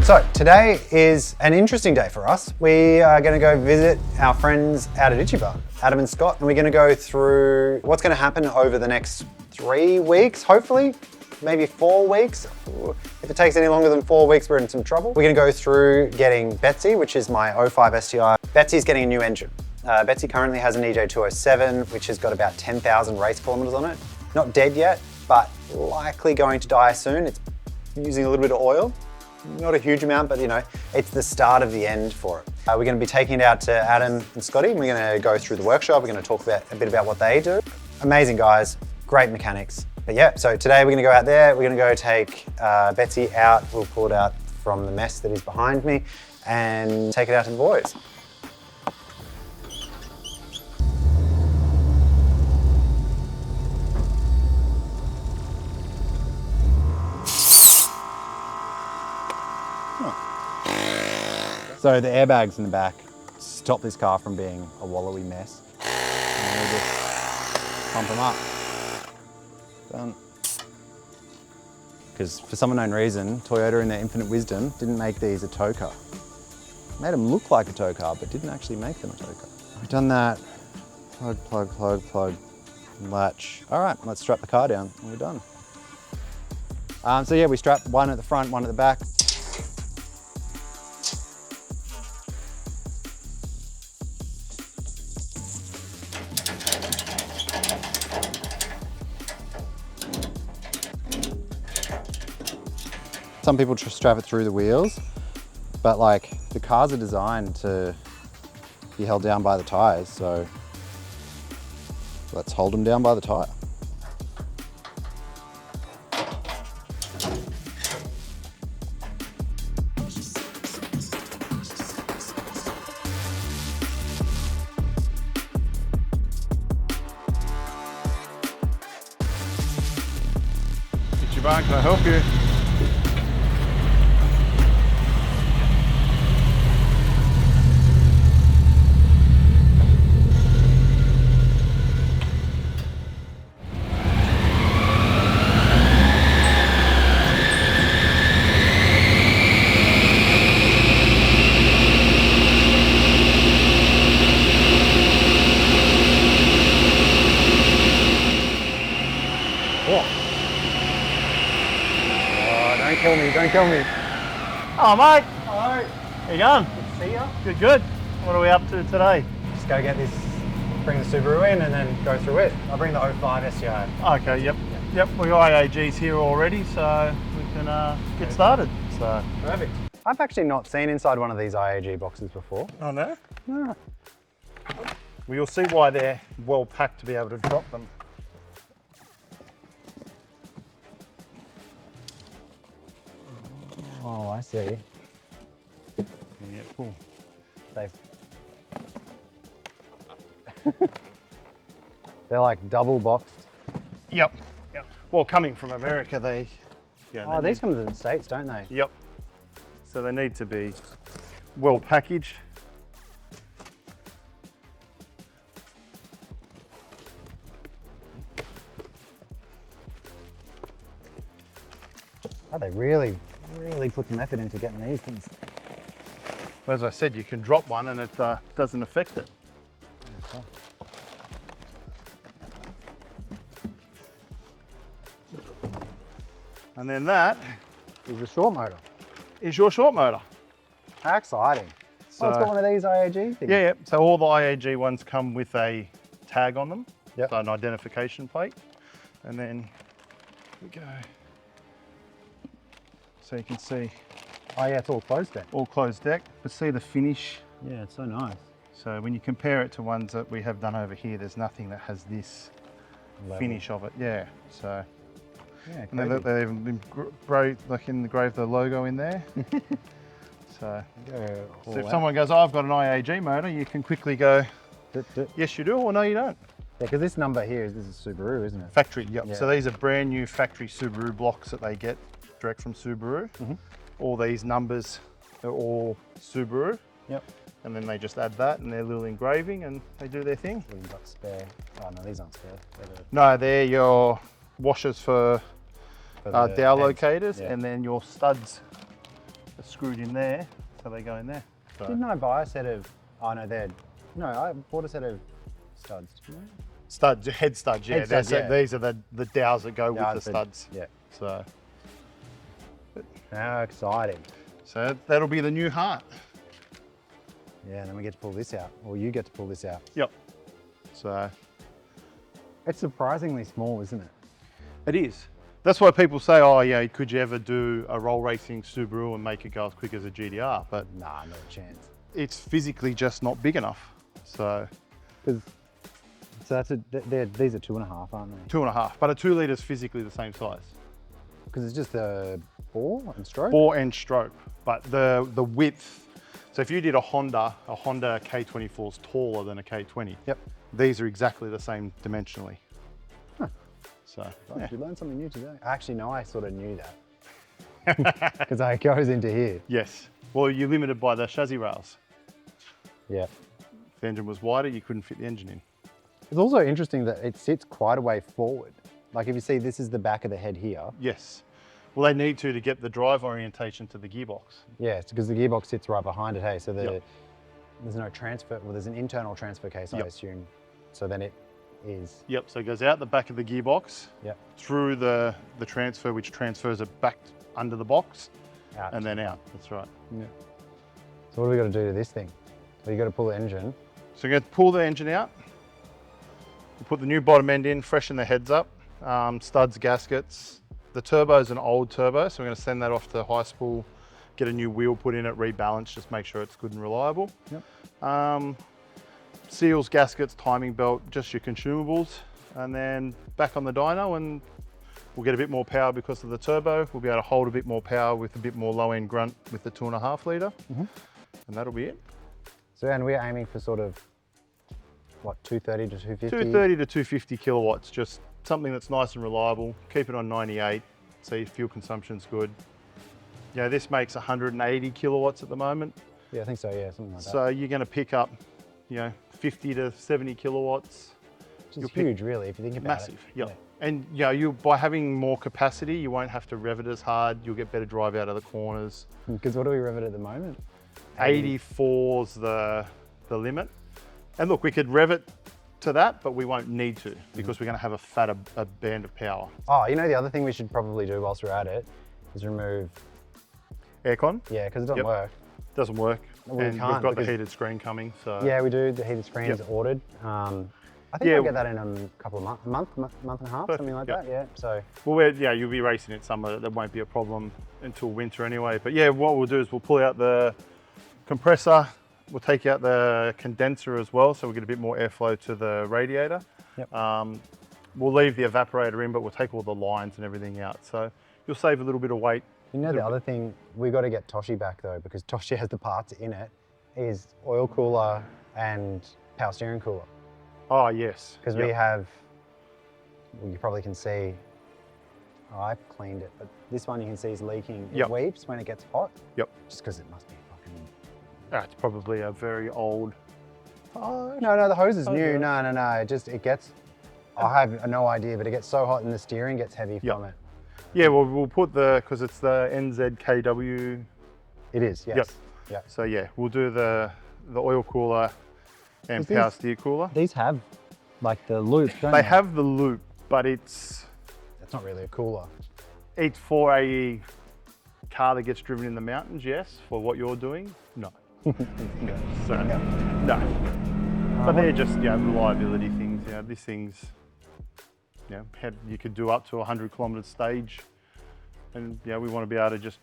So today is an interesting day for us. We are going to go visit our friends out at Ichiban, Adam and Scott, and we're going to go through what's going to happen over the next 3 weeks, hopefully, maybe 4 weeks. If it takes any longer than 4 weeks, we're in some trouble. We're going to go through getting Betsy, which is my 05 STI. Betsy's getting a new engine. Betsy currently has an EJ207, which has got about 10,000 race kilometers on it. Not dead yet, but likely going to die soon. It's using a little bit of oil. Not a huge amount, but you know, it's the start of the end for it. We're going to be taking it out to Adam and Scotty, and we're going to go through the workshop. We're going to talk about a bit about what they do. Amazing guys, great mechanics. But yeah, so today we're going to go out there. We're going to go take Betsy out. We'll pull it out from the mess that is behind me and take it out to the boys. So the airbags in the back stop this car from being a wallowy mess. And we'll just pump them up. Done. Because for some unknown reason, Toyota in their infinite wisdom didn't make these a tow car. Made them look like a tow car, but didn't actually make them a tow car. We've done that. Plug, plug, plug, plug, latch. All right, let's strap the car down and we're done. So yeah, we strapped one at the front, one at the back. Some people strap it through the wheels, but like the cars are designed to be held down by the tires, so let's hold them down by the tire. Ichiban, can I help you? Don't kill me. Oh mate, Hello. how you going? Good to see ya. Good, good. What are we up to today? Just go get this, bring the Subaru in and then go through it. I'll bring the 05 STI. Okay, yep. Yep, we got AAGs here already, so we can get started. So Perfect. I've actually not seen inside one of these IAG boxes before. Oh no? No. Well, you'll see why they're well packed to be able to drop them. Oh, I see. Yeah, cool. They're like double boxed. Yep. Yep. Well, coming from America, they. Yeah, Oh, these come to the States, don't they? Yep. So they need to be well packaged. Oh, they really put some effort into getting these things. Well, as I said, you can drop one and it doesn't affect it. Okay. And then that Is a short motor. is your short motor. How exciting. So, it's got one of these IAG things. Yeah, yeah. So all the IAG ones come with a tag on them, Yep. so an identification plate. And then here we go. So you can see Oh yeah, it's all closed deck. all closed deck, but see the finish. Yeah, it's so nice. So when you compare it to ones that we have done over here, there's nothing that has this Level. finish of it. Yeah. So Yeah, and they've engraved the logo in there. So if someone goes, oh, I've got an IAG motor, you can quickly go, yes you do, or no you don't. Yeah, because this number here is Subaru, isn't it? Factory, yep. Yeah. So these are brand new factory Subaru blocks that they get direct from Subaru. Mhm. All these numbers are all Subaru. Yep. And then they just add that and their little engraving and they do their thing. We've got spare. Oh no, these aren't spare. No, they're your washers for For the dowel heads. locators, Yeah. and then your studs screwed in there, so they go in there. So. Didn't I buy a set of, oh no, I bought a set of studs, didn't I? Studs, head studs, yeah. Head studs, yeah. These are the dowels that go with the studs. Yeah. So. How exciting. So that'll be the new heart. Yeah, and then we get to pull this out, or you get to pull this out. Yep. So. It's surprisingly small, isn't it? It is. That's why people say, oh yeah, could you ever do a roll racing Subaru and make it go as quick as a GDR? But nah, not a chance. It's physically just not big enough. So. So these are 2.5, aren't they? 2.5, but a 2 litre is physically the same size. Because it's just the bore and stroke? Bore and stroke, but the width. So if you did a Honda K24 is taller than a K20. Yep. These are exactly the same dimensionally. Huh. So, yeah. You learned something new today. Actually, no, I sort of knew that. Because it goes into here. Yes. Well, you're limited by the chassis rails. Yeah. If the engine was wider, you couldn't fit the engine in. It's also interesting that it sits quite a way forward. Like if you see, this is the back of the head here. Yes. Well, they need to get the drive orientation to the gearbox. Yeah, it's because the gearbox sits right behind it, hey? So there's no transfer, well, there's an internal transfer case, I assume. So then it is. Yep, so it goes out the back of the gearbox, through the transfer, which transfers it back under the box, out. And then out, that's right. Yeah. So what do we got to do to this thing? Well, you got to pull the engine. So we're going to pull the engine out. We'll put the new bottom end in, freshen the heads up, studs, gaskets. The turbo is an old turbo, so we're going to send that off to high spool, get a new wheel put in it, rebalance, just make sure it's good and reliable. Yep. Seals, gaskets, timing belt, just your consumables, and then back on the dyno, and we'll get a bit more power because of the turbo. We'll be able to hold a bit more power with a bit more low end grunt with the 2.5 litre, and that'll be it. So, and we're aiming for sort of, what, 230 to 250? 230 to 250 kilowatts, just something that's nice and reliable. Keep it on 98, so your fuel consumption's good. Yeah, this makes 180 kilowatts at the moment. Yeah, I think so, yeah, something like that. So you're going to pick up, 50 to 70 kilowatts. Which is huge, really, if you think about it. Massive, yep. Yeah. And by having more capacity, you won't have to rev it as hard. You'll get better drive out of the corners. Because what do we rev it at the moment? 84's the limit. And look, we could rev it to that, but we won't need to because we're going to have a fatter band of power. Oh, the other thing we should probably do whilst we're at it is remove aircon. Yeah, because it doesn't work. Doesn't work. We've got the heated screen coming. So yeah, we do. The heated screen is ordered. I think we'll get that in a couple of months, month and a half, something like that. Yeah. So. Well, you'll be racing it summer. That won't be a problem until winter anyway. But yeah, what we'll do is we'll pull out the compressor. We'll take out the condenser as well, so we'll get a bit more airflow to the radiator. Yep. We'll leave the evaporator in, but we'll take all the lines and everything out. So you'll save a little bit of weight. The other thing, we've got to get Toshi back though, because Toshi has the parts in it, is oil cooler and power steering cooler. Oh, yes. Because we have, well, you probably can see, I've cleaned it, but this one you can see is leaking. It weeps when it gets hot. Yep. Just because it must be fucking... It's probably a very old... Oh, no, the hose is new. No. It gets, I have no idea, but it gets so hot and the steering gets heavy from it. Yeah, well, we'll put because it's the NZKW. It is, yes. Yep. So yeah, we'll do the oil cooler and power steer cooler. These have like the loop, don't they? They have the loop, but it's not really a cooler. It's for a car that gets driven in the mountains, yes. For what you're doing, no. No. But they're just reliability things. These things. You could do up to 100 kilometre stage, and we want to be able to just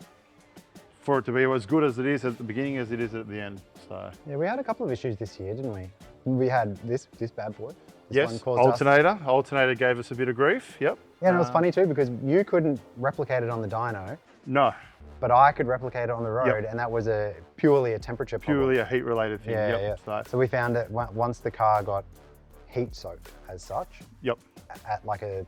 for it to be as good as it is at the beginning as it is at the end. So yeah, we had a couple of issues this year, didn't we? We had this bad boy. Yes, alternator. Alternator gave us a bit of grief. Yep. Yeah, and it was funny too because you couldn't replicate it on the dyno. No. But I could replicate it on the road, and that was purely a temperature problem. Purely a heat-related thing. Yeah. So we found that once the car got heat soaked as such. Yep. At like a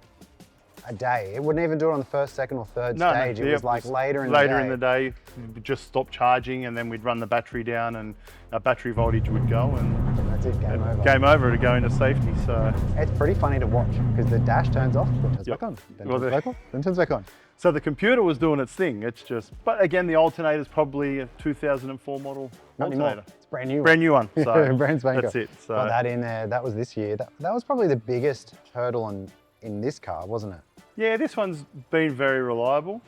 a day. It wouldn't even do it on the first, second, or third No, stage. no, It yeah, was like later in the day. We'd just stop charging, and then we'd run the battery down, and our battery voltage would go, and That's it, game over. game over to go into safety. So it's pretty funny to watch because the dash turns off, then turns Yep. back on, then Well, turns back on, then turns back on. So the computer was doing its thing. It's just, but again, the alternator's probably a 2004 model Not alternator. anymore. It's brand new. Brand new one. So Brand spanker. that's it. So Got that in there. That was this year. That was probably the biggest hurdle in this car, wasn't it? yeah, this one's been very reliable.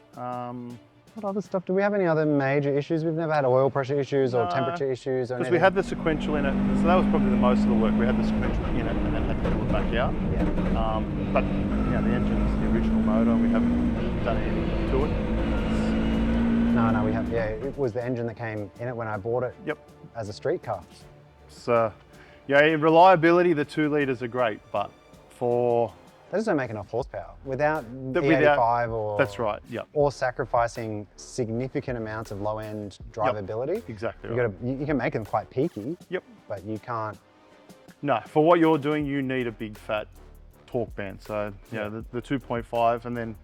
What other stuff? Do we have any other major issues? We've never had oil pressure issues or No, temperature issues or Because anything. we had the sequential in it, so that was probably the most of the work. We had the sequential in it and then had to pull it back out. Yeah. But yeah, the engine's the original motor. We haven't done anything to it. No, we have. Yeah, it was the engine that came in it when I bought it. Yep. As a street car. So yeah, in reliability, the 2 litres are great, but for They just don't make enough horsepower without E85 or. that's right. Yep. Or sacrificing significant amounts of low-end drivability. Exactly. You Right. you can make them quite peaky. Yep. But you can't. No, for what you're doing, you need a big fat torque band. So yeah, the 2.5, and then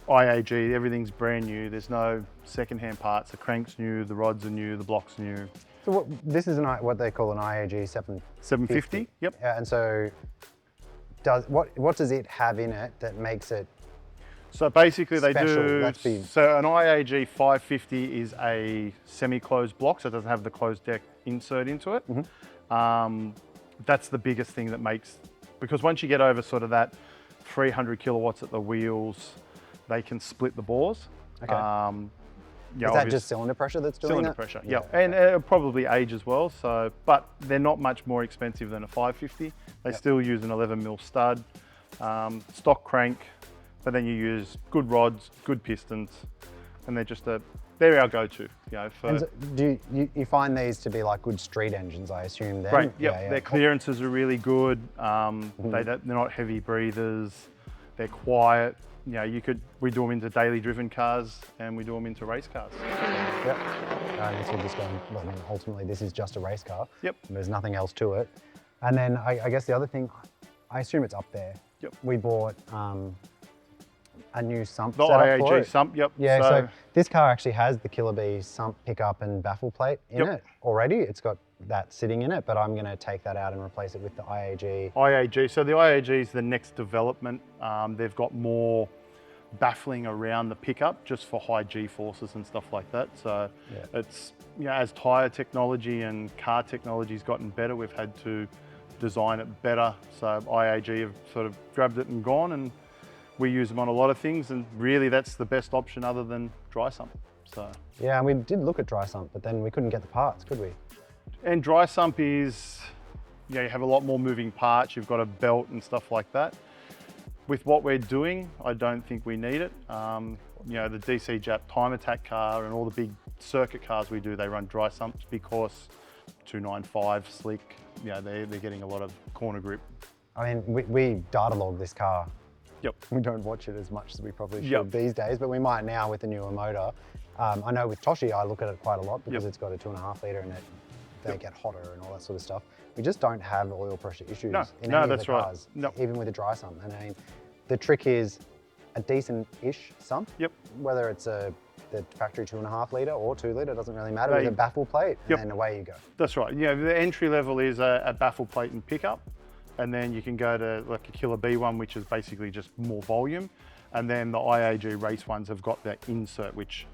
IAG, everything's brand new. There's no second-hand parts. The crank's new, the rods are new, the block's new. So this is what they call an IAG 750. Yep. And so, what does it have in it that makes it? So basically they Special, do, let's be- so an IAG 550 is a semi-closed block, so it doesn't have the closed deck insert into it. That's the biggest thing that makes, because once you get over sort of that 300 kilowatts at the wheels, they can split the bores. Okay. Yeah, Is that just cylinder pressure that's doing cylinder that? pressure? Yeah. Yeah, and it'll probably age as well. So, but they're not much more expensive than a 550. They still use an 11mm stud, stock crank, but then you use good rods, good pistons, and they're our go-to. You know, for And so do you find these to be like good street engines? I assume then. right. Yep, Yeah. their clearances are really good. They're not heavy breathers. They're quiet. You know, we do them into daily driven cars and we do them into race cars. Yep. And so just going. Well, I mean, ultimately, this is just a race car. Yep. There's nothing else to it. And then I guess the other thing, I assume it's up there. Yep. We bought a new sump The setup for IAG it. sump, yep. Yeah, so this car actually has the Killer Bee sump pickup and baffle plate in Yep. it already. It's got that sitting in it, but I'm going to take that out and replace it with the IAG. IAG, so the IAG is the next development. They've got more baffling around the pickup just for high G-forces and stuff like that. So it's, you know, as tyre technology and car technology's gotten better, we've had to design it better. So IAG have sort of grabbed it and gone, and we use them on a lot of things, and really that's the best option other than dry sump. So Yeah, and we did look at dry sump, but then we couldn't get the parts, could we? and dry sump is, you know, you have a lot more moving parts, you've got a belt and stuff like that. With what we're doing, I don't think we need it. You know, the DC Jap time attack car and all the big circuit cars we do, they run dry sumps because 295 slick, you know, they're getting a lot of corner grip. I mean, we data log this car. Yep. We don't watch it as much as we probably should Yep. these days, but we might now with the newer motor. I know with Toshi, I look at it quite a lot because Yep. it's got a 2.5 litre in it. They get hotter and all that sort of stuff. We just don't have oil pressure issues No, in no, any that's of the right. cars, No. even with the dry sump. And I mean, the trick is a decent-ish sump, Yep. whether it's the factory 2.5 litre or 2 litre, doesn't really matter, with They- a baffle plate, and Yep. then away you go. That's right. Yeah, the entry level is a baffle plate and pickup, and then you can go to like a Killer Bee one, which is basically just more volume, and then the IAG race ones have got that insert, which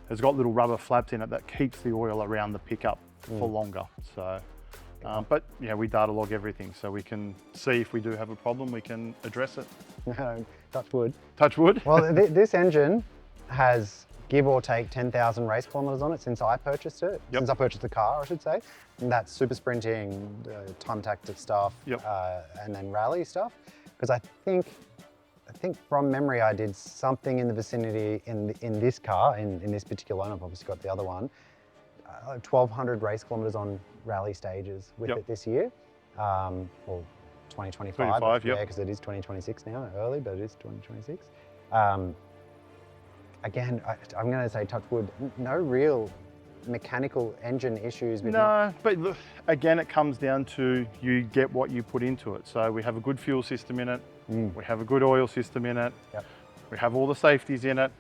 has got little rubber flaps in it that keeps the oil around the pickup for longer. So, but yeah, we data log everything, so we can see if we do have a problem, we can address it. Touch wood. Touch wood. Well, this engine has, give or take, 10,000 race kilometres on it since I purchased it. Yep. Since I purchased the car, I should say. And that's super sprinting, time tactic stuff, Yep. and then rally stuff. Because I think from memory, I did something in the vicinity in this car, in this particular one. I've obviously got the other one. 1,200 race kilometres on rally stages with Yep. it this year. Well, 2025. 25, yeah, yep. because it is 2026 now, early, but it is 2026. Again, I'm going to say touch wood, no real mechanical engine issues with No, but look, again, it comes down to you get what you put into it. So we have a good fuel system in it. We have a good oil system in it. Yep. We have all the safeties in it.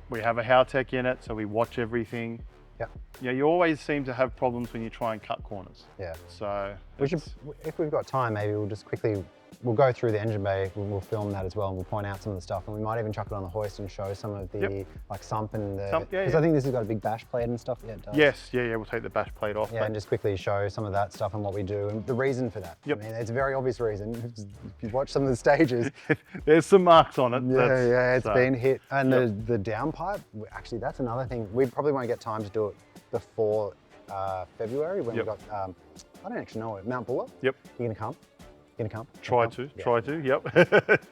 We have a Howtech in it, so we watch everything. Yep. Yeah, you always seem to have problems when you try and cut corners. Yeah. So we should, if we've got time, maybe we'll just quickly, we'll go through the engine bay, we'll film that as well, and we'll point out some of the stuff, and we might even chuck it on the hoist and show some of the like sump and the, because I think this has got a big bash plate and stuff. Yeah, it does. Yes, yeah, we'll take the bash plate off. Yeah, and just quickly show some of that stuff and what we do and the reason for that. Yep. I mean, it's a very obvious reason. If you watch some of the stages. There's some marks on it. Yeah, it's been hit. And the downpipe, actually that's another thing. We probably won't get time to do it before February when we've got, I don't actually know it, Mount Buller? Yep. You gonna come? You gonna come? Try to, yep.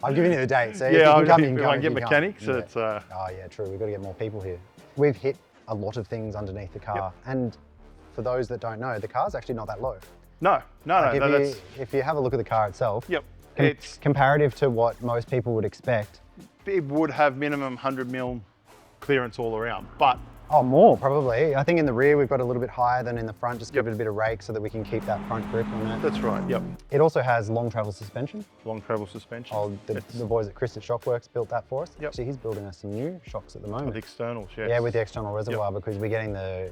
I've given you the date, so yeah, if you can come, you can come. I get mechanics, it's... Oh yeah, true, we've got to get more people here. We've hit a lot of things underneath the car, and for those that don't know, the car's actually not that low. No, if you have a look at the car itself, it's comparative to what most people would expect. It would have minimum 100mm clearance all around, but... Oh, more probably. I think in the rear we've got a little bit higher than in the front, just give it a bit of rake so that we can keep that front grip on it. That's right, yep. It also has long travel suspension. Long travel suspension. Oh, the boys at Chris at Shockworks built that for us. Yep. Actually, he's building us some new shocks at the moment. With externals, yes. Yeah, with the external reservoir, because we're getting the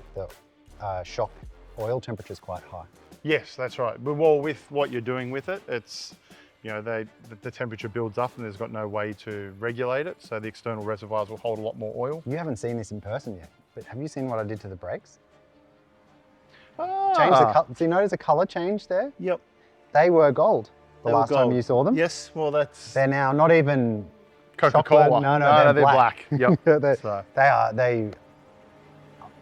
shock oil temperatures quite high. Yes, that's right. But well, with what you're doing with it, it's, you know, the temperature builds up and there's got no way to regulate it. So the external reservoirs will hold a lot more oil. You haven't seen this in person yet, but have you seen what I did to the brakes? Ah. Change the color. So you notice a color change there? Yep. They were gold the last time you saw them. Yes, well that's... They're now not even Coca-Cola. No, they're black. Yep.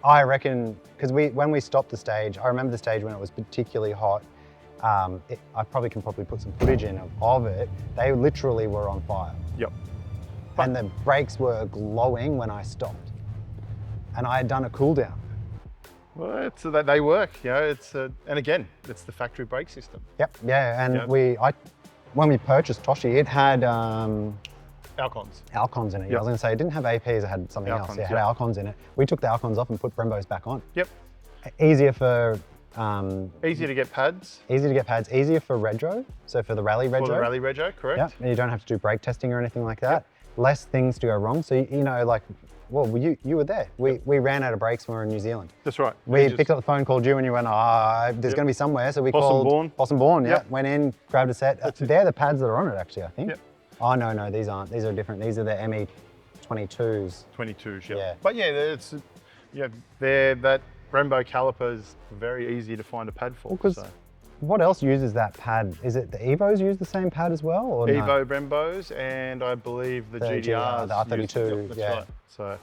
I reckon, because when we stopped the stage, I remember the stage when it was particularly hot. I probably can put some footage in of it. They literally were on fire. Yep. And the brakes were glowing when I stopped. And I had done a cool down. Well, it's that they work, you know. And again, it's the factory brake system. Yep. Yeah. And when we purchased Toshi, it had Alcons in it. I was going to say it didn't have APs. It had something else. It had Alcons in it. We took the Alcons off and put Brembos back on. Yep. Easier for. Easier to get pads. Easier to get pads. Easier for Rego. So for the rally Rego. For the rally Rego, correct. Yeah. And you don't have to do brake testing or anything like that. Yep. Less things to go wrong. So you know, like. Well, you were there. We ran out of brakes when we were in New Zealand. That's right. We picked up the phone, called you, and you went, there's going to be somewhere. So we called Boss and Born. Yeah, went in, grabbed a set. They're the pads that are on it, actually, I think. Yep. Oh, no, these aren't. These are different. These are the ME22s. 22s, yeah. But yeah, that Brembo caliper is very easy to find a pad for. Because what else uses that pad? Is it the Evos use the same pad as well? Or Evo Brembos, and I believe the GDRs. The R32, that's right. So,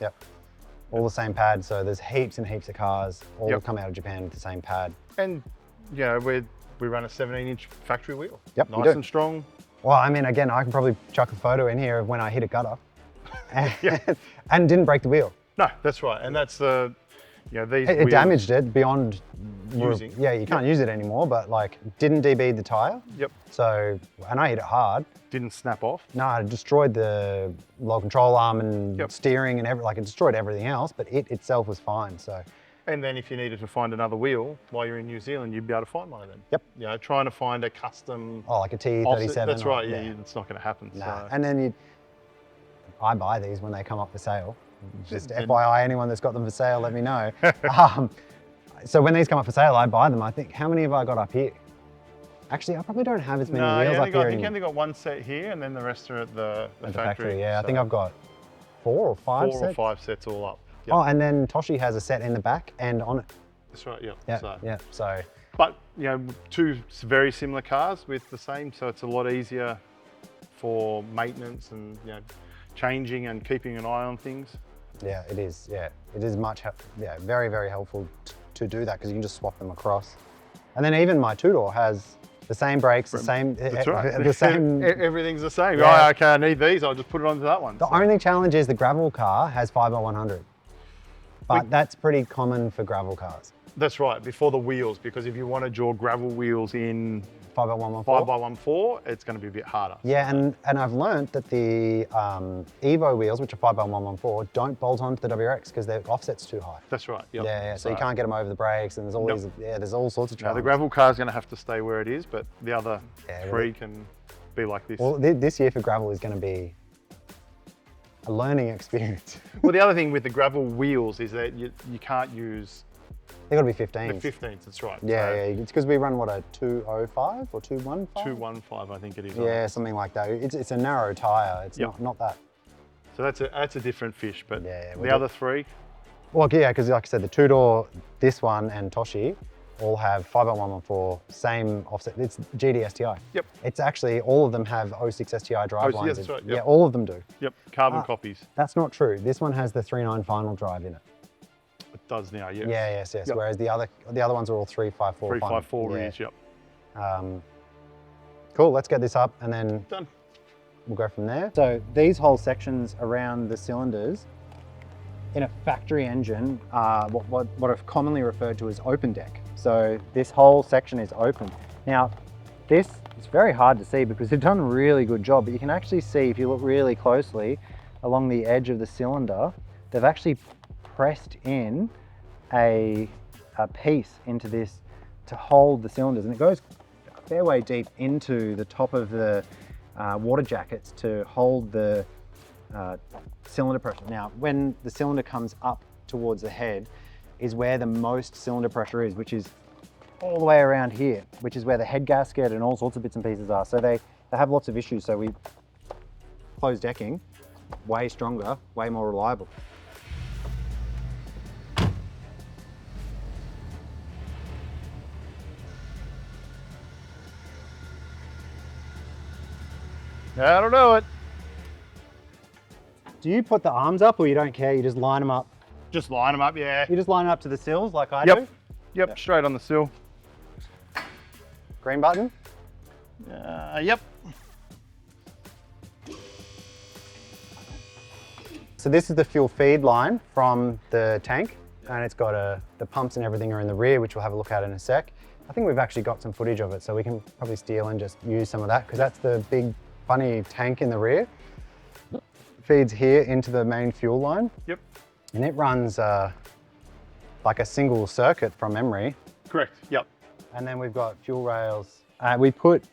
all the same pad. So there's heaps and heaps of cars all come out of Japan with the same pad. And you know, we run a 17-inch factory wheel. Yep, nice and strong. Well, I mean, again, I can probably chuck a photo in here of when I hit a gutter and didn't break the wheel. No, that's right. And that's the, you know, it damaged it beyond using. Yeah, you can't use it anymore, but like didn't debead the tire. Yep. So, and I hit it hard. Didn't snap off. No, it destroyed the low control arm and steering and it destroyed everything else, but it itself was fine. So. And then if you needed to find another wheel while you're in New Zealand, you'd be able to find one of them. Yep. You know, trying to find a custom. Oh, like a T37. That's right. Yeah, it's not going to happen. Nah. So. And then I buy these when they come up for sale. Just FYI, anyone that's got them for sale, let me know. So when these come up for sale, I buy them. I think, how many have I got up here? Actually, I probably don't have as many wheels up here. I think you only got one set here, and then the rest are at the factory. Yeah, so I think I've got 4 or 5 sets. 4 or 5 sets all up. Yep. Oh, and then Toshi has a set in the back and on it. That's right, So. But, you know, 2 very similar cars with the same, so it's a lot easier for maintenance and, you know, changing and keeping an eye on things. Yeah, it is. Yeah, it is very, very helpful to do that because you can just swap them across. And then even my two-door has the same brakes, the same. That's right. The same. Everything's the same. Yeah. Oh, okay, I need these. I'll just put it onto that one. The only challenge is the gravel car has 5x100, but that's pretty common for gravel cars. That's right, before the wheels, because if you wanted your gravel wheels in 5x114. 5x14, it's going to be a bit harder. Yeah, and I've learned that the Evo wheels, which are 5x114, don't bolt onto the WRX because their offset's too high. That's right. Yep. Yeah, so you can't get them over the brakes, and there's all these, there's all sorts of Now challenges. the gravel car is going to have to stay where it is, but the other three can be like this. Well, this year for gravel is going to be a learning experience. Well, the other thing with the gravel wheels is that you can't use They've got to be 15s. the 15s, that's right. Yeah, So yeah, it's because we run, what, a 205 or 215? 215, I think it is. Yeah, something like that. It's a narrow tyre, it's not that. So that's a different fish, but Yeah, the other three? Well, yeah, because like I said, the two-door, this one and Toshi, all have 5x114, same offset. It's GD STI. Yep. It's actually, all of them have 06 STI drive lines. Yeah, that's right. Yep. Yeah, all of them do. Yep, carbon copies. That's not true. This one has the 3.9 final drive in it. It does now, yes. Yeah, yes. Yep. Whereas the other ones are all 3.54. 354 rears, yep. Cool, let's get this up and then Done. we'll go from there. So these whole sections around the cylinders in a factory engine are what are commonly referred to as open deck. So this whole section is open. Now, this is very hard to see because they've done a really good job, but you can actually see if you look really closely along the edge of the cylinder, they've actually pressed in a piece into this to hold the cylinders, and it goes a fair way deep into the top of the water jackets to hold the cylinder pressure. Now, when the cylinder comes up towards the head is where the most cylinder pressure is, which is all the way around here, which is where the head gasket and all sorts of bits and pieces are. So they have lots of issues. So we closed decking, way stronger, way more reliable. That'll do it. Do you put the arms up or you don't care? You just line them up? Just line them up, yeah. You just line them up to the sills like I do? Yep, straight on the sill. Green button? Yep. So this is the fuel feed line from the tank, and it's got the pumps and everything are in the rear, which we'll have a look at in a sec. I think we've actually got some footage of it, so we can probably steal and just use some of that, because that's the big funny tank in the rear. Feeds here into the main fuel line. Yep. And it runs like a single circuit from memory. Correct, yep. And then we've got fuel rails. We put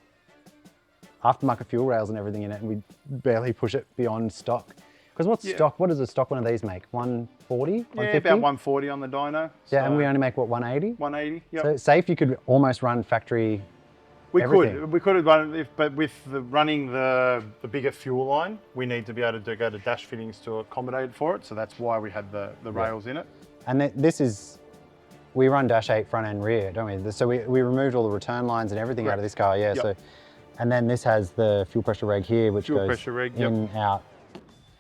aftermarket fuel rails and everything in it, and we barely push it beyond stock. Because what's stock? What does a stock one of these make? 140? 150? Yeah, about 140 on the dyno. Yeah, and we only make what, 180? 180, yep. So safe, you could almost run factory. We could have run it, but with running the bigger fuel line, we need to be able to go to dash fittings to accommodate for it. So that's why we had the rails in it. And this is, we run dash 8 front and rear, don't we? So we removed all the return lines and everything out of this car, yeah. Yep. So, and then this has the fuel pressure reg here, which goes in, out.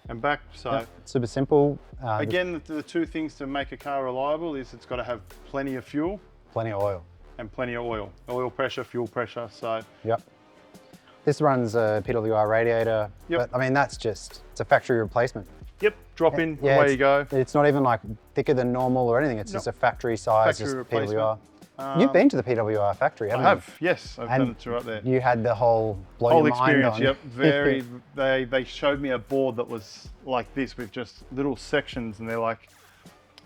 And back, so. Yep. Super simple. Again, the two things to make a car reliable is it's got to have plenty of fuel. Plenty of oil. And plenty of oil. Oil pressure, fuel pressure, so. Yep. This runs a PWR radiator, but I mean, it's a factory replacement. Yep, drop in, away you go. It's not even like thicker than normal or anything. It's just a factory size, just PWR. You've been to the PWR factory, haven't you? I have, yes. I've done it right there. You had the whole blow your mind on. Yep. Very, they showed me a board that was like this with just little sections, and they're like,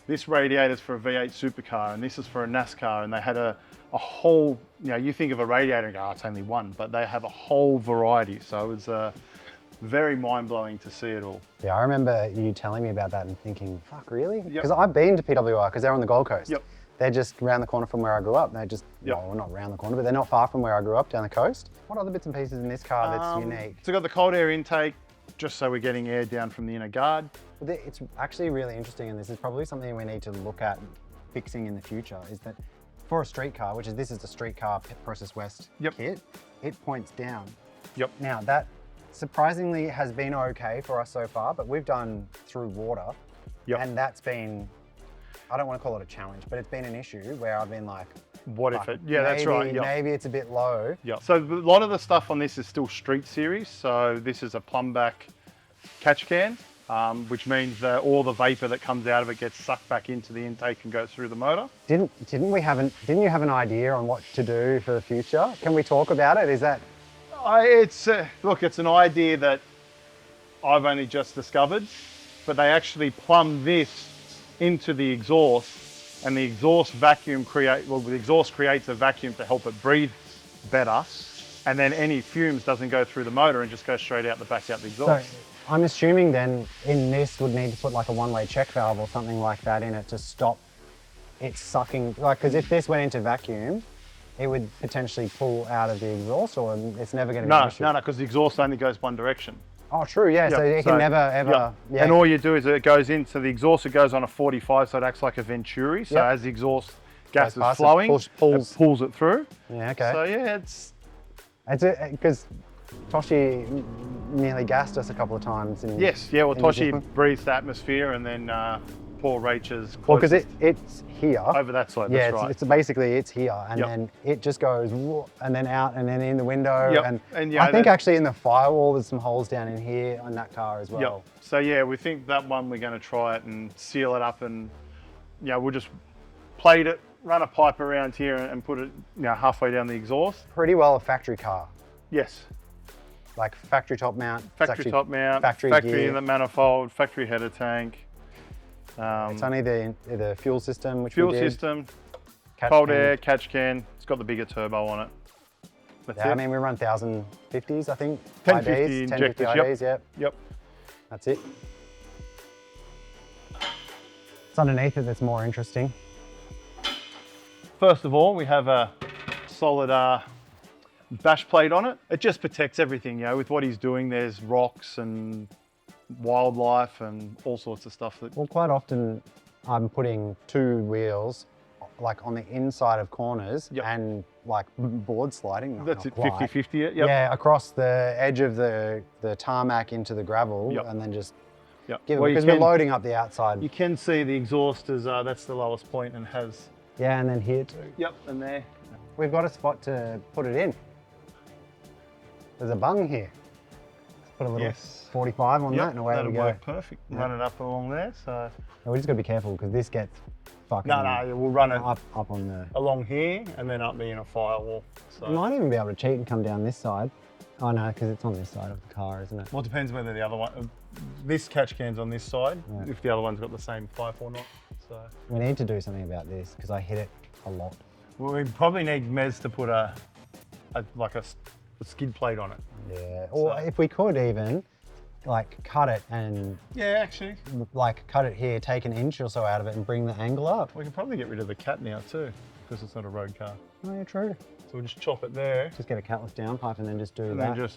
this radiator's for a V8 supercar, and this is for a NASCAR, and they had a whole, you think of a radiator and go, oh, it's only one, but they have a whole variety. So it was very mind-blowing to see it all. Yeah, I remember you telling me about that and thinking, fuck, really? Because I've been to PWR, because they're on the Gold Coast. Yep. They're just around the corner from where I grew up. They're just, well, not around the corner, but they're not far from where I grew up, down the coast. What other bits and pieces in this car that's unique? So we've got the cold air intake, just so we're getting air down from the inner guard. It's actually really interesting, and this is probably something we need to look at fixing in the future, is that for a street car, this is the street car Process West kit, it points down. Yep. Now that surprisingly has been okay for us so far, but we've done through water, and that's been, I don't want to call it a challenge, but it's been an issue where I've been like, what if it, that's right. Maybe it's a bit low. Yeah. So a lot of the stuff on this is still street series. So this is a plumb back catch can. which means that all the vapor that comes out of it gets sucked back into the intake and goes through the motor. Didn't you have an idea on what to do for the future? Can we talk about it? Is that? Look, it's an idea that I've only just discovered, but they actually plumb this into the exhaust, and the exhaust the exhaust creates a vacuum to help it breathe better, and then any fumes doesn't go through the motor and just go straight out the back out the exhaust. So I'm assuming then in this would need to put like a one-way check valve or something like that in it to stop it sucking, like, because if this went into vacuum, it would potentially pull out of the exhaust, or it's never going to be an issue? No, because the exhaust only goes one direction. Oh, true, yeah, so it can never, ever... Yeah. And all you do is it goes into the exhaust, it goes on a 45, so it acts like a Venturi. So as the exhaust gas is flowing, it pulls it through. Yeah, okay. So yeah, it's because Toshi nearly gassed us a couple of times. Yes, yeah, well, Toshi breathes the atmosphere, and then poor Rachel's well, because it's here. Over that side, yeah, that's right. It's basically, it's here, and then it just goes, and then out, and then in the window, and yeah, I think actually in the firewall there's some holes down in here on that car as well. Yep. So yeah, we think that one we're going to try it and seal it up, and we'll just plate it, run a pipe around here, and put it halfway down the exhaust. Pretty well a factory car. Yes. Like factory top mount. Factory top mount. Factory inlet manifold. Factory header tank. It's only the fuel system, which fuel system, cold air, catch can. It's got the bigger turbo on it. That's it. I mean, we run 1050s, I think. 1050 injectors. 1050 IDs, yep. That's it. It's underneath it that's more interesting. First of all, we have a solid bash plate on it. It just protects everything, with what he's doing. There's rocks and wildlife and all sorts of stuff. Well, quite often I'm putting two wheels like on the inside of corners and like board sliding. That's it, 50-50. Yeah, across the edge of the tarmac into the gravel and then just give it, because we're loading up the outside. You can see the exhaust is, that's the lowest point and has... Yeah, and then here too. Yep, and there. We've got a spot to put it in. There's a bung here. Put a little 45 on that and away we go. That'll work perfect. Run it up along there. So we just got to be careful because this gets fucking... No, we'll run it up on the... along here and then up in a firewall. So. You might even be able to cheat and come down this side. Oh no, because it's on this side of the car, isn't it? Well, it depends whether the other one... This catch can's on this side, if the other one's got the same pipe or not. So. We need to do something about this because I hit it a lot. Well, we probably need Mez to put a skid plate on it. Yeah, or if we could even, like, cut it and... Yeah, actually. Like, cut it here, take an inch or so out of it and bring the angle up. We can probably get rid of the cat now too, because it's not a road car. Oh yeah, true. So we'll just chop it there. Just get a catless downpipe and then just do that. And then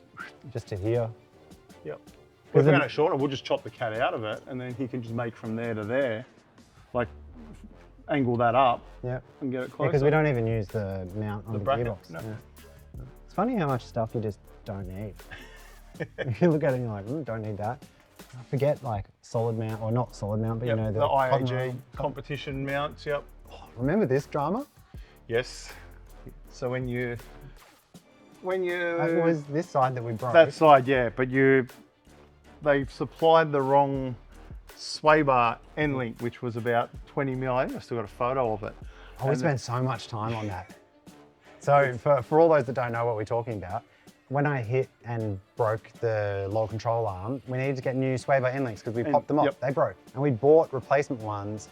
just to here. Yep. Well, if we're going to shorten it, we'll just chop the cat out of it and then he can just make from there to there. Like, angle that up and get it closer. Because we don't even use the mount on the gearbox. No. Yeah. It's funny how much stuff you just don't need. You look at it and you're like, don't need that. I forget like solid mount, or not solid mount, but the IAG competition mounts, Remember this drama? Yes. So when you... That was this side that we broke. That side, yeah, but they've supplied the wrong sway bar end link, which was about 20 mil. I think I've still got a photo of it. Oh, we spent so much time on that. So for all those that don't know what we're talking about, when I hit and broke the low control arm, we needed to get new sway bar end links because we popped them off. They broke. And we bought replacement ones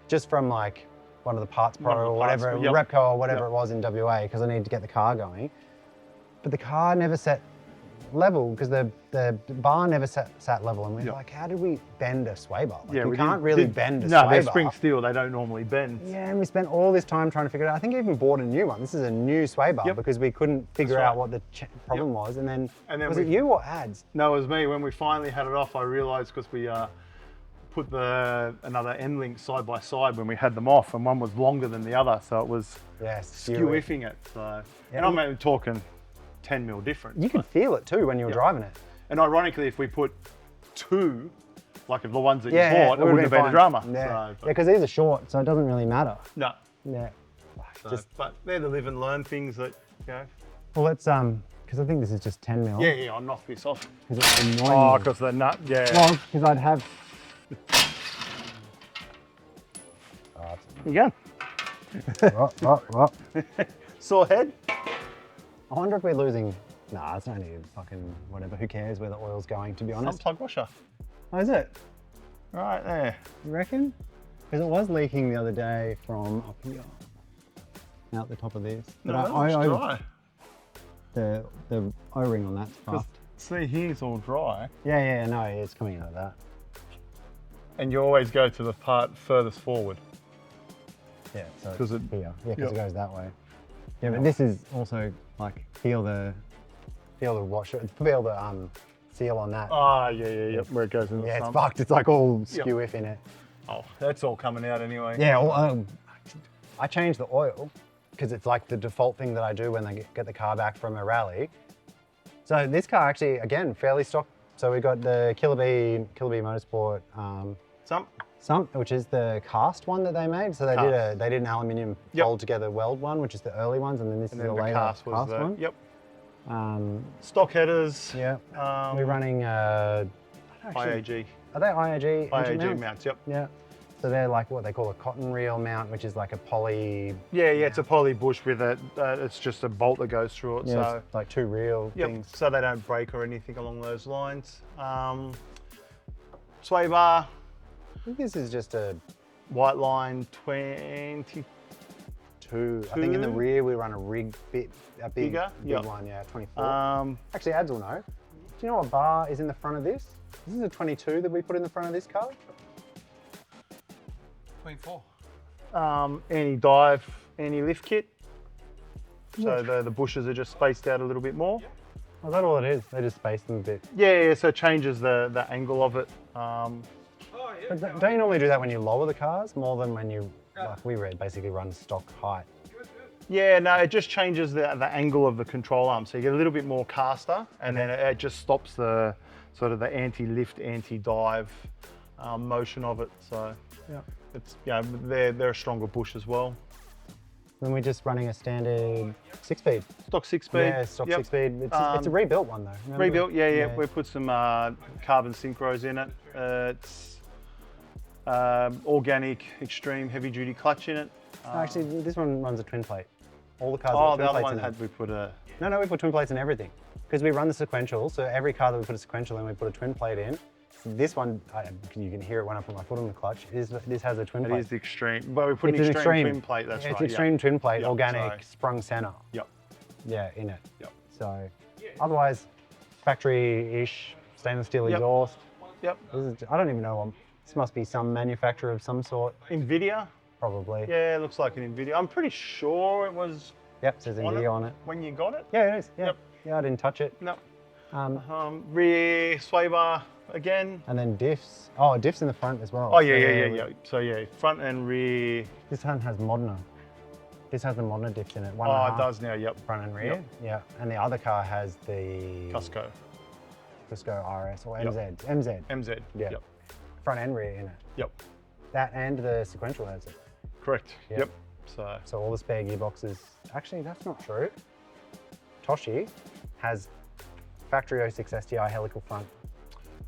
just from like one of the Parts Pro or whatever, Repco or whatever it was in WA, because I needed to get the car going. But the car never set level because the bar never sat level, and we were like, how did we bend a sway bar? Like, you can't really bend a sway bar. No, they're spring steel, they don't normally bend. Yeah, and we spent all this time trying to figure it out. I think I even bought a new one. This is a new sway bar because we couldn't figure out what the problem was. And then was it you or Ads? No, it was me. When we finally had it off, I realized because we put another end link side by side when we had them off, and one was longer than the other, so it was skew-iffing it. So, and I'm even talking 10 mil difference. You could feel it too when you were driving it. And ironically, if we put two, like the ones that you bought, it wouldn't have been a drama. Yeah, because these are short, so it doesn't really matter. No. Yeah. But they're the live and learn things that, Well, let's Because I think this is just 10 mil. Yeah, I'll knock this off. Because it's annoying. Oh, me. because the nut, yeah. Well, because I'd have. You go. What? Sore head? I wonder if we're losing. Nah, it's only fucking whatever. Who cares where the oil's going, to be Some honest. plug washer. Oh, is it? Right there. You reckon? Because it was leaking the other day from up here. Out the top of this. But No, that looks dry. The O-ring on that's fucked. See, here's all dry. Yeah, no, it's coming out of that. And you always go to the part furthest forward. Yeah, so 'Cause it's it- here. Yeah, because yep. it goes that way. Yeah, but this is also like feel the washer, feel the seal on that. Ah, yeah, where it goes in the Yeah, it's sun. fucked. It's like all skew-if in it. Oh, that's all coming out anyway. Yeah, well, I changed the oil because it's like the default thing that I do when I get the car back from a rally. So this car actually, again, fairly stock. So we got the Killer Bee Motorsport Sump, which is the cast one that they made. So they did an aluminium fold together weld one, which is the early ones, and then this is the later cast one. Yep. Stock headers. Yeah. We're running IAG. Are they IAG? IAG mounts, yep. Yeah. So they're like what they call a cotton reel mount, which is like a poly. Yeah, it's a poly bush with it. It's just a bolt that goes through it. Yeah, so it's like two reel things. So they don't break or anything along those lines. Sway bar. I think this is just a White line 22. I think in the rear we run a big Bigger? Yep. one, yeah, 24. Actually, Ads will know. Do you know what bar is in the front of this? This is a 22 that we put in the front of this car. 24. Anti-dive, anti-lift kit. So the bushes are just spaced out a little bit more. Oh, is that all it is? They just space them a bit. Yeah, so it changes the angle of it. But don't you normally do that when you lower the cars more than when you, like we basically run stock height? Yeah, no, it just changes the angle of the control arm. So you get a little bit more caster, and then it just stops the sort of the anti-lift, anti-dive motion of it. So Yeah. it's they're a stronger bush as well. Then we're just running a standard 6-speed. Stock 6-speed. Yeah, stock 6-speed. It's a rebuilt one though. Remember? Rebuilt, yeah. We put some carbon synchros in it. It's organic, extreme, heavy-duty clutch in it. Actually, this one runs a twin plate. All the cars Oh, have twin the other plates one in it. had we put a. No, we put twin plates in everything. Because we run the sequential, so every car that we put a sequential in, we put a twin plate in. This one, you can hear it when I put my foot on the clutch, this has a twin plate. It is the extreme, but we put an It's extreme twin plate, that's right. It's extreme twin plate, Yep, organic, so- sprung center. Yep. Yeah, in it. Yep. So, otherwise, factory-ish, stainless steel Yep. exhaust. Yep. I don't even know, this must be some manufacturer of some sort, NVIDIA? probably. Yeah, it looks like an NVIDIA. I'm pretty sure it was Yep, says NVIDIA on it. when you got it. Yeah, it is, yeah. Yep. Yeah, I didn't touch it. No. Um, Rear sway bar again. and then diffs. Oh, diffs in the front as well. Oh, yeah. So yeah, front and rear. This one has Modena. This has the Modena diffs in it. One Oh, and a it half does now, yep. front and rear. Yep. Yeah, and the other car has the Cusco. Cusco RS or Yep. MZ. MZ. Yeah. Yep. Front and rear in it. Yep. That and the Sequential has it. Correct. Yep. Yep. So all the spare gearboxes. Actually, that's not true. Toshi has factory 06 STI helical front.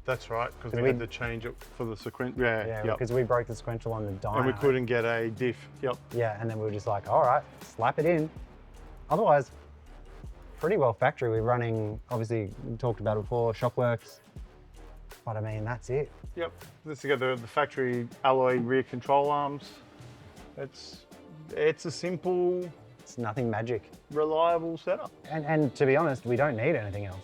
That's right, because we we- had to change it for the sequential. Yeah. Yeah, Yep. because we broke the Sequential on the dyno. And we couldn't get a diff. Yep. Yeah, and then we were just like, all right, slap it in. Otherwise, pretty well factory. We're running, obviously, we talked about it before, Shockworks. But I mean, that's it. Yep. Let's get the factory alloy rear control arms. It's a simple, It's nothing magic. reliable setup. And to be honest, we don't need anything else.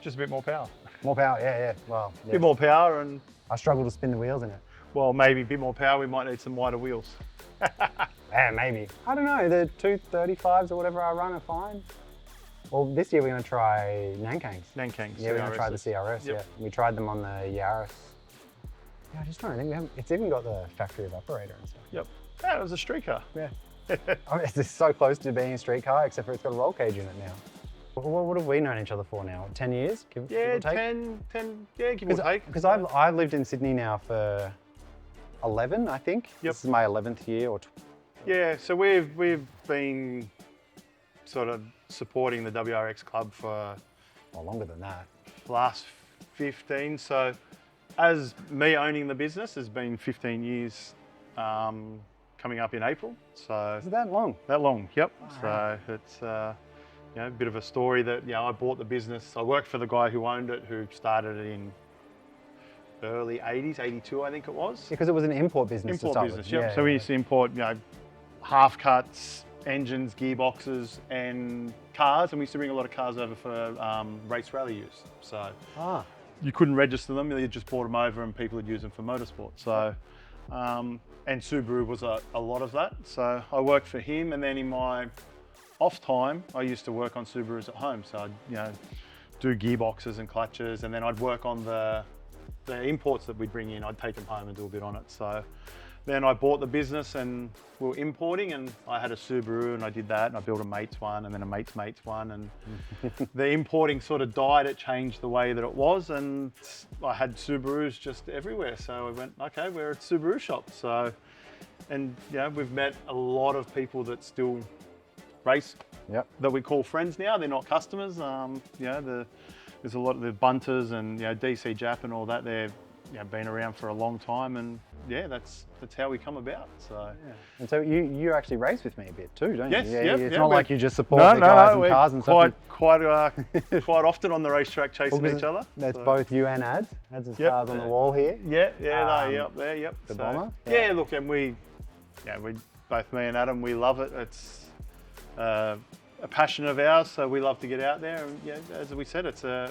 Just a bit more power. More power, yeah. Well, A yeah. bit more power and, I struggle to spin the wheels in it. well, maybe a bit more power. We might need some wider wheels. Yeah, maybe. I don't know, the 235s or whatever I run are fine. Well, this year we're going to try Nankangs. Nankangs. Yeah, we're going to try the CRS, Yep. yeah. We tried them on the Yaris. Yeah, I just don't think it's even got the factory operator and stuff. Yep. Yeah, it was a street car. Yeah. I mean, it's so close to being a street car, except for it's got a roll cage in it now. What have we known each other for now? 10 years? Give Yeah, or take? 10, yeah, give or take. Because I've lived in Sydney now for 11, I think. Yep. This is my 11th year or Yeah, so we've been sort of supporting the WRX club for Well, longer than that. last 15. So as me owning the business has been 15 years coming up in April. So Is it that long? that long, yep. Wow. So it's you know, a bit of a story that, you know, I bought the business. I worked for the guy who owned it, who started it in early 80s, 82 I think it was. Because it was an import business to Import start business, with. yep. So we used to import, you know, half cuts, engines, gearboxes, and cars, and we used to bring a lot of cars over for race rally use. So Ah, you couldn't register them; you just brought them over, and people would use them for motorsport. So, and Subaru was a lot of that. So I worked for him, and then in my off time, I used to work on Subarus at home. So I'd, you know, do gearboxes and clutches, and then I'd work on the imports that we'd bring in. I'd take them home and do a bit on it. So then I bought the business and we were importing, and I had a Subaru and I did that, and I built a mate's one and then a mate's one, and the importing sort of died. It changed the way that it was, and I had Subarus just everywhere. So I went, okay, we're a Subaru shop. So, and you know, we've met a lot of people that still race, yep. that we call friends now. They're not customers. You know, there's a lot of the bunters and, you know, DC Jap and all that. They've, you know, been around for a long time, and yeah, that's how we come about. So Yeah. And so you actually race with me a bit too, don't yes, you? Yeah, yep, it's yeah, not we're- like you just support the guys and we're cars and quite stuff. quite often on the racetrack chasing Well, each other. That's So, both you and Ads. Ads' Yep. cars on the wall here. Yeah, Um, yep, there, yep. the So, bomber? Yeah. Yeah. Look, and we both me and Adam, we love it. It's a passion of ours, so we love to get out there. And yeah, as we said, it's a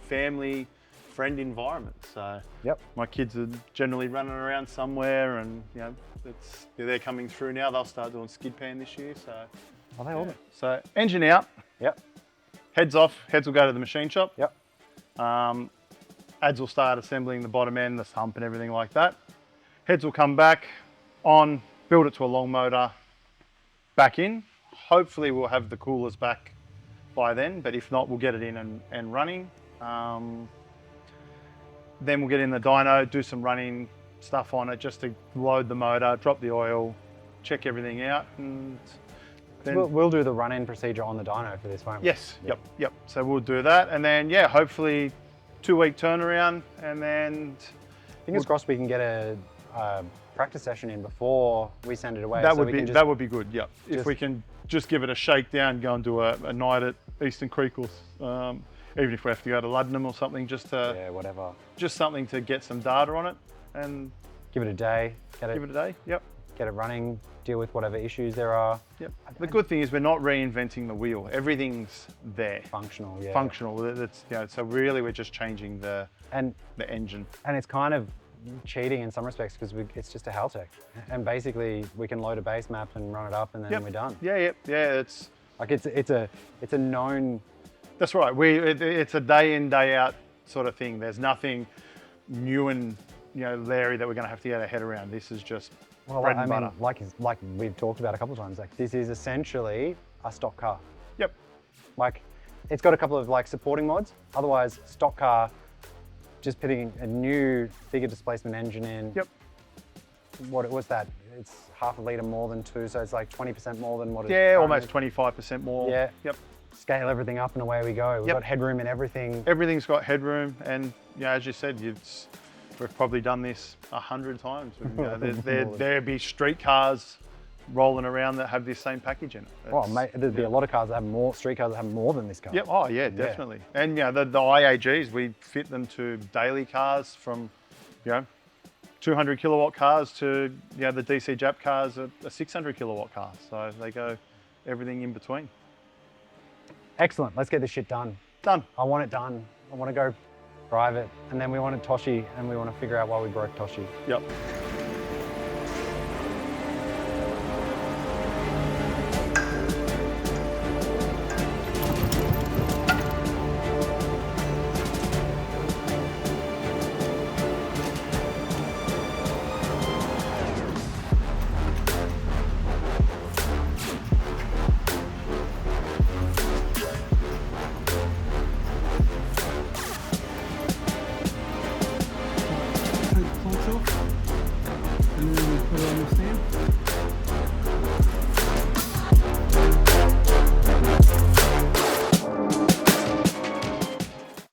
family friend environment. So Yep. my kids are generally running around somewhere, and you know, they're coming through now. They'll start doing skid pan this year. So Are they all? yeah. So engine out, Yep. heads off. Heads will go to the machine shop. Yep. Ads will start assembling the bottom end, the hump and everything like that. Heads will come back on, build it to a long motor, back in. Hopefully we'll have the coolers back by then, but if not, we'll get it in and running. Then we'll get in the dyno, do some running stuff on it just to load the motor, drop the oil, check everything out, and then We'll do the run-in procedure on the dyno for this, won't we? yes, yep. So we'll do that, and then yeah, hopefully 2-week turnaround, and then Fingers crossed we can get a practice session in before we send it away. that so would we be can just, that would be good. Yep. If just- we can just give it a shakedown, go and do a night at Eastern Creek, or even if we have to go to Luddenham or something, just yeah, whatever. just something to get some data on it and Give it a day. give it a day. Yep. Get it running. Deal with whatever issues there are. Yep. The good thing is we're not reinventing the wheel. Everything's there. Functional. Yeah. Functional. That's, you know, so really we're just changing the And engine. it's kind of cheating in some respects because it's just a Haltech, and basically we can load a base map and run it up, and then Yep. we're done. Yeah. It's Like it's a known. that's right. It's a day in, day out sort of thing. There's nothing new and, you know, Larry, that we're going to have to get our head around. This is just bread and butter. like we've talked about a couple of times, like this is essentially a stock car. Yep. Like it's got a couple of like supporting mods. Otherwise, stock car, just putting a new bigger displacement engine in. Yep. What was that? It's half a litre more than 2, so it's like 20% more than what it's Yeah, currently. almost 25% more. Yeah. Yep. Scale everything up and away we go. We've Yep. got headroom and everything. Everything's got headroom, and you know, as you said, we've probably done this 100 times. You know, there'd be street cars rolling around that have this same package in it. Well, mate, there'd be a lot of cars that have more, street cars that have more than this car. Yep. Oh yeah, definitely. And you know, the IAGs, we fit them to daily cars, from, you know, 200 kilowatt cars to, you know, the DC Jap cars are a 600 kilowatt car. So they go everything in between. Excellent, let's get this shit done. Done. I want it done. I want to go drive it, and then we want a Toshi, and we want to figure out why we broke Toshi. Yep.